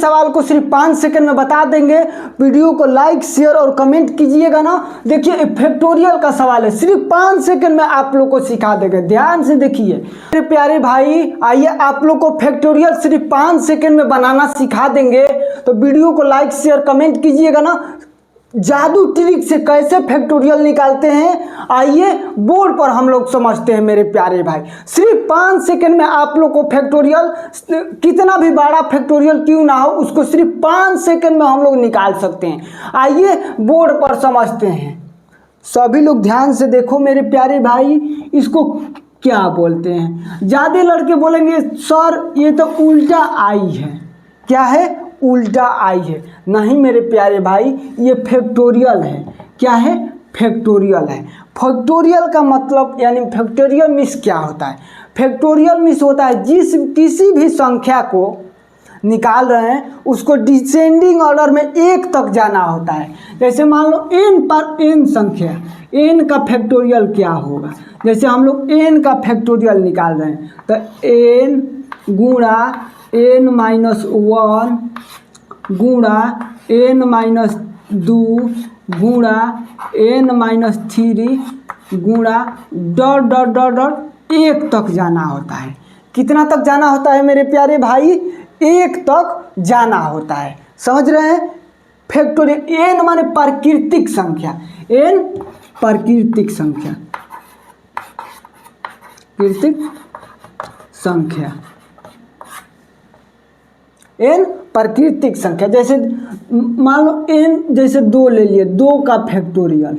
सवाल को सिर्फ 5 सेकंड में बता देंगे। वीडियो को लाइक शेयर और कमेंट कीजिएगा ना। देखिए फैक्टोरियल का सवाल है, सिर्फ 5 सेकंड में आप लोग को सिखा देंगे। ध्यान से देखिए मेरे प्यारे भाई, आइए आप लोग को फैक्टोरियल सिर्फ 5 सेकंड में बनाना सिखा देंगे। तो वीडियो को लाइक शेयर कमेंट कीजिएगा ना। जादू ट्रिक से कैसे फैक्टोरियल निकालते हैं, आइए बोर्ड पर हम लोग समझते हैं मेरे प्यारे भाई। सिर्फ 5 सेकंड में आप लोग को फैक्टोरियल, कितना भी बड़ा फैक्टोरियल क्यों ना हो, उसको सिर्फ 5 सेकंड में हम लोग निकाल सकते हैं। आइए बोर्ड पर समझते हैं। सभी लोग ध्यान से देखो मेरे प्यारे भाई, इसको क्या बोलते हैं। ज़्यादा लड़के बोलेंगे सर ये तो उल्टा आई है। क्या है? उल्टा आई है। नहीं मेरे प्यारे भाई, ये फैक्टोरियल है। क्या है? फैक्टोरियल है। फैक्टोरियल का मतलब यानी फैक्टोरियल मीन्स क्या होता है? फैक्टोरियल मीन्स होता है किसी भी संख्या को निकाल रहे हैं उसको डिसेंडिंग ऑर्डर में 1 तक जाना होता है। जैसे मान लो n पर n संख्या, n का फैक्टोरियल क्या होगा? जैसे हम लोग n का फैक्टोरियल निकाल रहे हैं तो n गुणा n-1 गुणा n-2 गुणा n-3 गुणा डॉट डॉट डॉट डॉट 1 तक जाना होता है। कितना तक जाना होता है मेरे प्यारे भाई? 1 तक जाना होता है। समझ रहे हैं? फैक्टोरियल n माने प्राकृतिक संख्या, n प्राकृतिक संख्या, प्राकृतिक संख्या, n प्राकृतिक संख्या। जैसे मान लो n जैसे 2 ले लिए, 2 का फैक्टोरियल,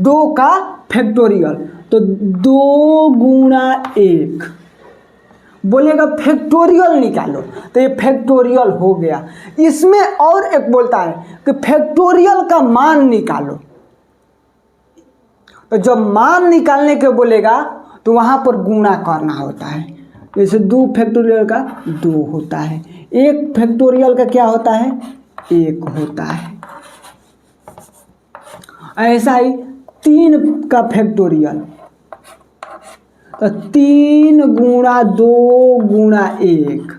2 का फैक्टोरियल तो 2 गुणा 1 बोलेगा फैक्टोरियल निकालो, तो ये फैक्टोरियल हो गया। इसमें और एक बोलता है कि फैक्टोरियल का मान निकालो, तो जब मान निकालने के बोलेगा तो वहां पर गुणा करना होता है। जैसे 2 फैक्टोरियल का 2 होता है, 1 फैक्टोरियल का क्या होता है? 1 होता है। ऐसा ही 3 का फैक्टोरियल तो 3 गुणा 2 गुणा 1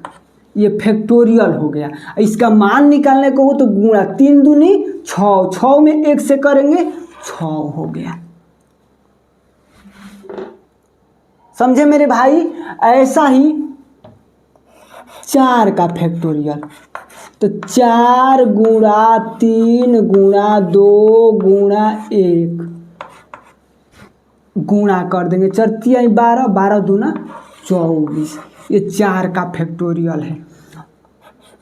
ये फैक्टोरियल हो गया। इसका मान निकालने को हो तो गुणा 3 दूनी 6, 6 में 1 से करेंगे 6 हो गया। समझे मेरे भाई? ऐसा ही 4 का फैक्टोरियल तो 4 गुणा 3 गुणा 2 गुणा 1 गुणा कर देंगे, 4 3 12, 12 दूना 24। ये 4 का फैक्टोरियल है।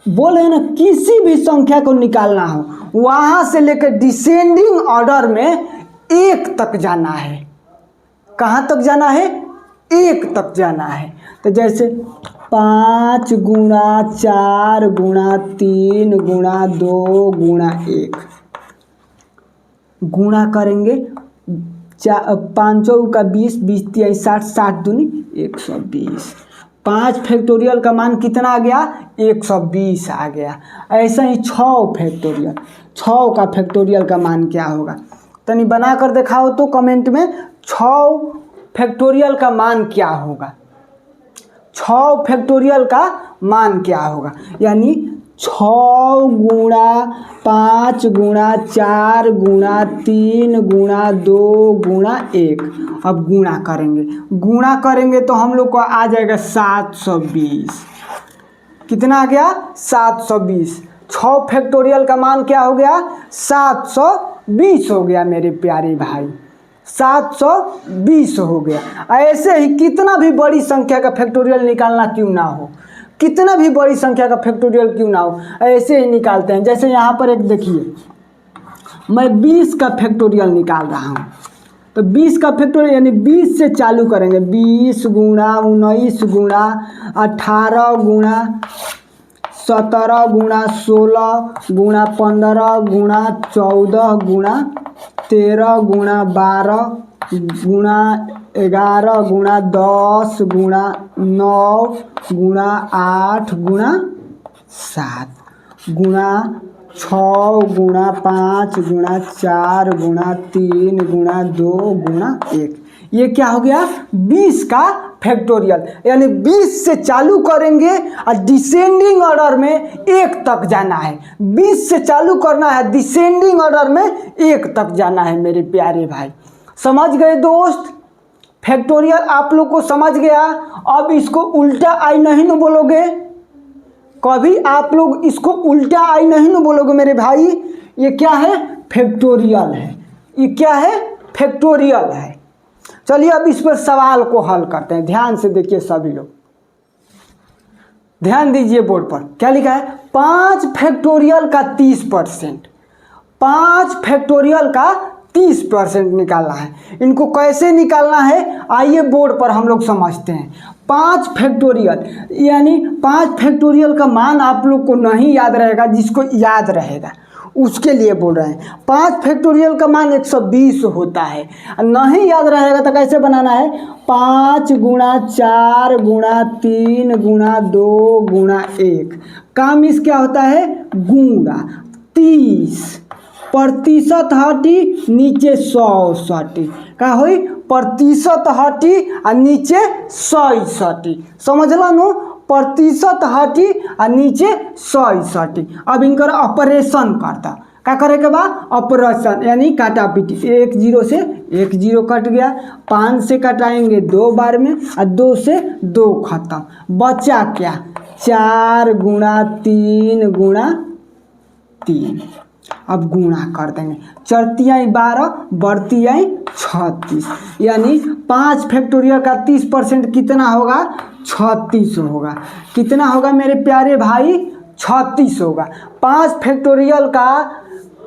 बोले ना किसी भी संख्या को निकालना हो वहां से लेकर डिसेंडिंग ऑर्डर में 1 तक जाना है। कहाँ तक जाना है? 1 तक जाना है। तो जैसे 5 गुणा 4 गुणा 3 गुणा 2 गुणा 1 गुणा करेंगे, 5 का 20, 20 3 60, 60 दूनी 120। 5 फैक्टोरियल का मान कितना आ गया? 120 आ गया। ऐसा ही 6 फैक्टोरियल, 6 का फैक्टोरियल का मान क्या होगा? तनी बना कर दिखाओ तो कमेंट में। 6 फैक्टोरियल का मान क्या होगा? 6 फैक्टोरियल का मान क्या होगा? यानी 6 गुणा 5 गुणा 4 गुणा 3 गुणा 2 गुणा 1। अब गुणा करेंगे तो हम लोग को आ जाएगा 720। कितना आ गया? 720। 6 फैक्टोरियल का मान क्या हो गया? 720 हो गया मेरे प्यारे भाई, 720 हो गया। ऐसे ही कितना भी बड़ी संख्या का फैक्टोरियल निकालना क्यों ना हो, कितना भी बड़ी संख्या का फैक्टोरियल क्यों ना हो, ऐसे ही निकालते हैं। जैसे यहाँ पर एक देखिए, मैं 20 का फैक्टोरियल निकाल रहा हूँ तो 20 का फैक्टोरियल यानी 20 से चालू करेंगे। 20 गुणा 19 गुणा 18 गुणा 17 गुणा 16 गुणा 15 गुणा 14 गुणा 13 गुणा 12 गुणा 11 गुणा 10 गुणा 9 गुणा 8 गुणा 7 गुणा 6 गुणा 5 गुणा 4 गुणा 3 गुणा 2 गुणा 1। ये क्या हो गया? 20 का फैक्टोरियल, यानी 20 से चालू करेंगे और डिसेंडिंग ऑर्डर में 1 तक जाना है। 20 से चालू करना है, डिसेंडिंग ऑर्डर में 1 तक जाना है मेरे प्यारे भाई। समझ गए दोस्त? फैक्टोरियल आप लोग को समझ गया। अब इसको उल्टा आई नहीं न बोलोगे, कभी आप लोग इसको उल्टा आई नहीं न बोलोगे मेरे भाई। ये क्या है? फैक्टोरियल है। ये क्या है? फैक्टोरियल है। चलिए अब इस पर सवाल को हल करते हैं। ध्यान से देखिए सभी लोग, ध्यान दीजिए बोर्ड पर क्या लिखा है। 5 फैक्टोरियल का 30%, 5 फैक्टोरियल का 30% निकालना है। इनको कैसे निकालना है आइए बोर्ड पर हम लोग समझते हैं। 5 फैक्टोरियल यानी 5 फैक्टोरियल का मान आप लोग को नहीं याद रहेगा, जिसको याद रहेगा उसके लिए बोल रहे हैं। 5 फैक्टोरियल का मान 120 होता है। नहीं याद रहेगा तो कैसे बनाना है? 5 गुणा 4 गुणा 3 गुणा 2 गुणा 1 का मिस क्या होता है? गुणा 30 प्रतिशत हटी नीचे 100 सटी का होई प्रतिशत हटी और नीचे 100 सटी। समझला नु? प्रतिशत हटी और नीचे 100 सटी। अब इनकर ऑपरेशन करता क्या करे के बाद? ऑपरेशन यानी काटा पीटी। 1 0 से 1 0 कट गया, 5 से कटाएंगे 2 बार में और 2 से 2 खत्म। बचा क्या? 4 गुणा 3 गुणा 3। अब गुणा कर देंगे, चरतियाई 12 बढ़तियाई 36, यानी 5 फैक्टोरियल का 30% कितना होगा? 36 होगा। कितना होगा मेरे प्यारे भाई? 36 होगा। 5 फैक्टोरियल का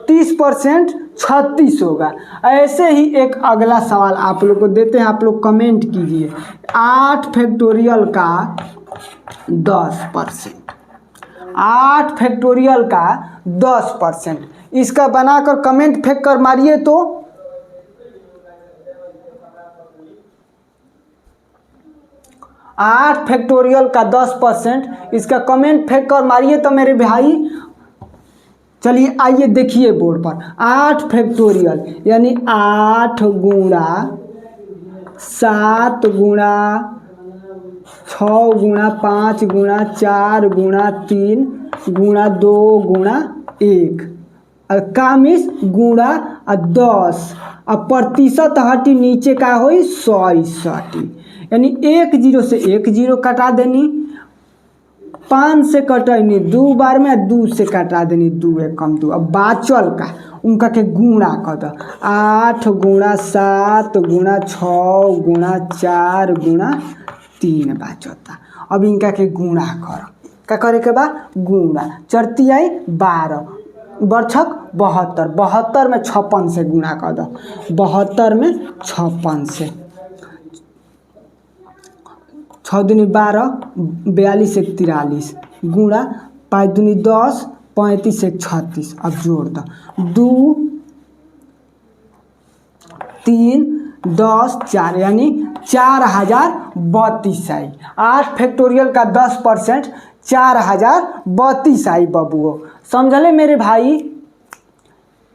30% 36 होगा। ऐसे ही एक अगला सवाल आप लोग को देते हैं, आप लोग कमेंट कीजिए। 8 फैक्टोरियल का 10%, 8 फैक्टोरियल का 10%। इसका बनाकर कमेंट फेंक कर मारिए तो 8 फैक्टोरियल का 10%, इसका कमेंट फेंक कर मारिए तो मेरे भाई। चलिए आइए देखिए बोर्ड पर। 8 फैक्टोरियल यानी 8 गुणा 7 गुणा 6 गुणा 5 गुणा 4 गुणा 3 गुणा 2 गुणा 1 का मिस गुणा 10 और प्रतिशत हटी नीचे का होई 100 सटी, यानी 1 0 से 1 0 कटा देनी, 5 से कटनी 2 बार में, 2 से कटा देनी 2 1 कम 2। अब बाचल का उनका के गुणा कर दो। 8 गुणा 7 गुणा 6 गुणा 4 गुणा 3 बाचता। अब इनका के गुणा करो, क्या करे के बाद? गुणा चरतियाई 12 बरछक 72, 72 में 56 से गुणा कर दो। 72 में 56 से 6 दूनी 12 42 1 43 गुणा 5 दूनी 10 35 1 36। अब जोड़ दो 2 3 10 4 यानी 4032 आई। 8 फैक्टोरियल का 10% 4032 आई बबुओ। समझले मेरे भाई?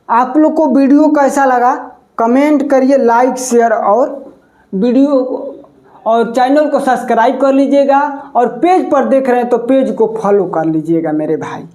आप लोग को वीडियो कैसा लगा कमेंट करिए, लाइक शेयर और वीडियो और चैनल को सब्सक्राइब कर लीजिएगा, और पेज पर देख रहे हैं तो पेज को फॉलो कर लीजिएगा मेरे भाई।